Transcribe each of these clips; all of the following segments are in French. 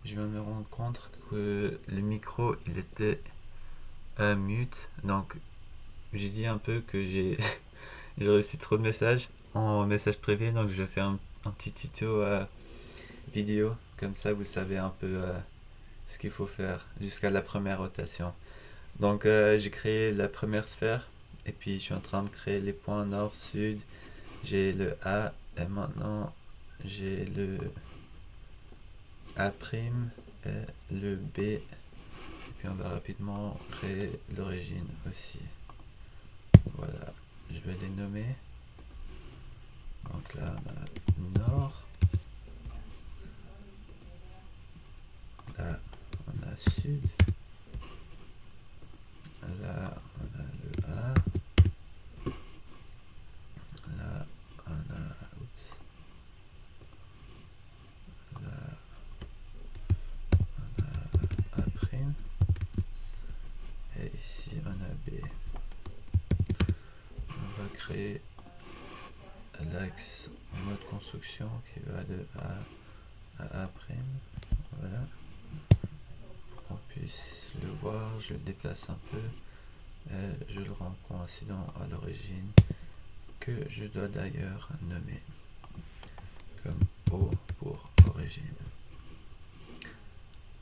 je viens de me rendre compte que le micro il était mute. Donc j'ai dit un peu que j'ai reçu trop de messages en message privé. Donc je vais faire un petit tuto vidéo. Comme ça vous savez un peu ce qu'il faut faire jusqu'à la première rotation. Donc j'ai créé la première sphère. Et puis je suis en train de créer les points nord, sud. J'ai le A et maintenant j'ai le A' et le B. Et puis on va rapidement créer l'origine aussi. Voilà, je vais les nommer. Donc là on a nord, là on a sud, là on a le A, là on a, oups, là on a A', et ici on a B. On va créer l'axe en mode construction qui va de A à A'. Voilà. Pour qu'on puisse le voir, je le déplace un peu et je le rends coïncident à l'origine que je dois d'ailleurs nommer comme O pour origine.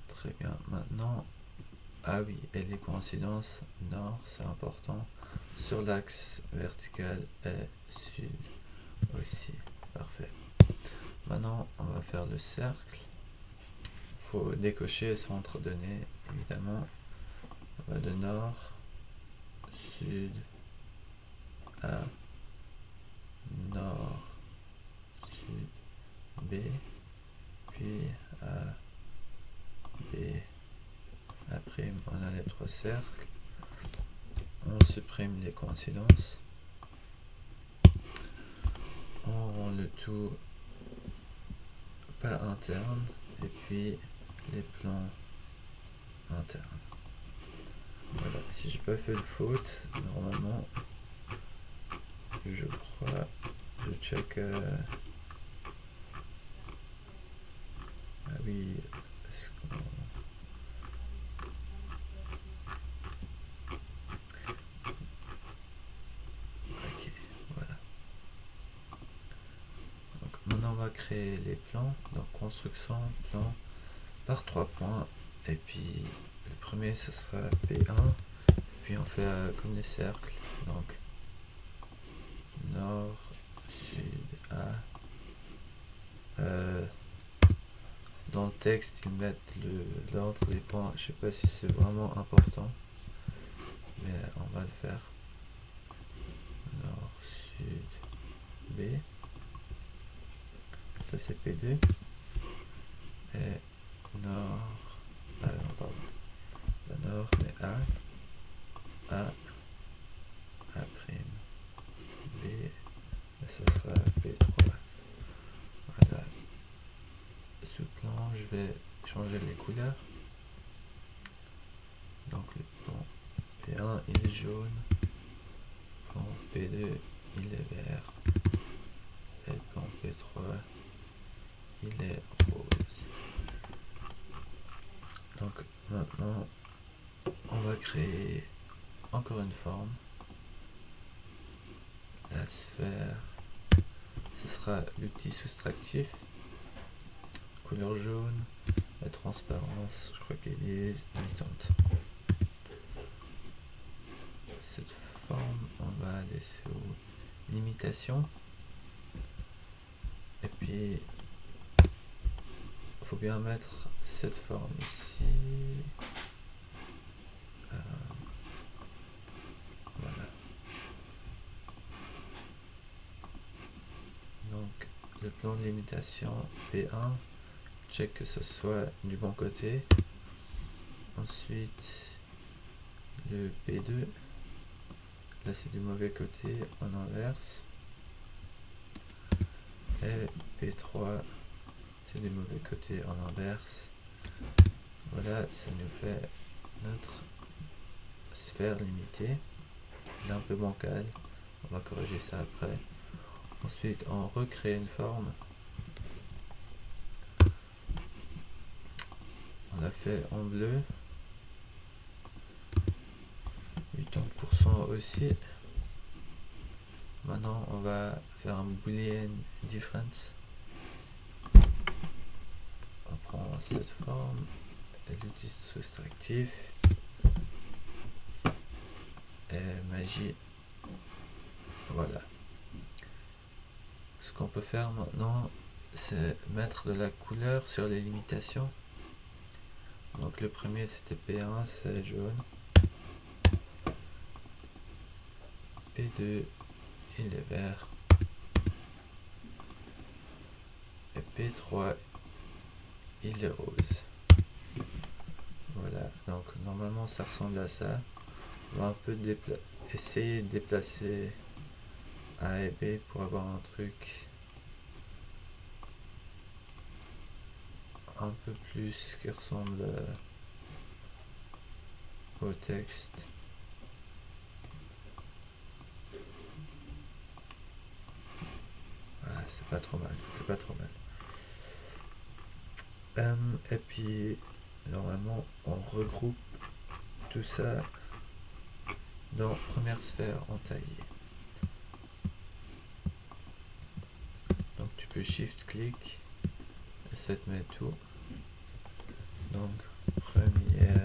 Très bien. Maintenant, ah oui, et les coïncidences nord, c'est important, sur l'axe vertical et sud aussi. Parfait. Maintenant, on va faire le cercle. Il faut décocher centre donné, évidemment. On va de nord, sud, A, nord, sud, B, puis A, B, après on a les trois cercles. On supprime les coïncidences. On rend le tout pas interne et puis les plans internes. Voilà, si j'ai pas fait de faute, normalement, je crois, je check. Ah oui, est-ce qu'on... Ok, voilà. Donc maintenant on va créer les plans. Donc construction, plan par 3 points. Et puis le premier ce sera P1. Puis on fait comme des cercles. Donc nord, sud, A. Dans le texte ils mettent l'ordre des points. Je sais pas si c'est vraiment important. Mais on va le faire. Nord, sud, B. Ça c'est P2. Et nord. Ah non, pardon. Pas nord, mais A. A. A'. B. Et ce sera P3. Voilà. Ce plan, je vais changer les couleurs. Donc le plan P1 il est jaune. Plan P2 il est vert. Et le plan P3 il est rose. Donc maintenant on va créer encore une forme. La sphère, ce sera l'outil soustractif. Couleur jaune. La transparence, je crois qu'elle est limitante. Cette forme, on va aller sur limitation. Et puis, il faut bien mettre cette forme ici. Voilà. Donc, le plan de limitation P1, check que ce soit du bon côté. Ensuite, le P2, là c'est du mauvais côté, on inverse. Et P3, c'est du mauvais côté, on inverse. Voilà, ça nous fait notre sphère limitée. Elle est un peu bancale, on va corriger ça après. Ensuite, on recrée une forme. fait en bleu. 80% aussi. Maintenant on va faire un boolean difference. On prend cette forme et l'outil soustractif et magie. Voilà. Ce qu'on peut faire maintenant, c'est mettre de la couleur sur les limitations. Donc le premier c'était P1, c'est jaune. P2, il est vert. Et P3, il est rose. Voilà, donc normalement ça ressemble à ça. On va un peu essayer de déplacer A et B pour avoir un truc un peu plus qui ressemble au texte. Voilà, c'est pas trop mal, c'est pas trop mal. Et puis normalement on regroupe tout ça dans première sphère entaillée. Donc tu peux shift clic et ça te met tout. Donc première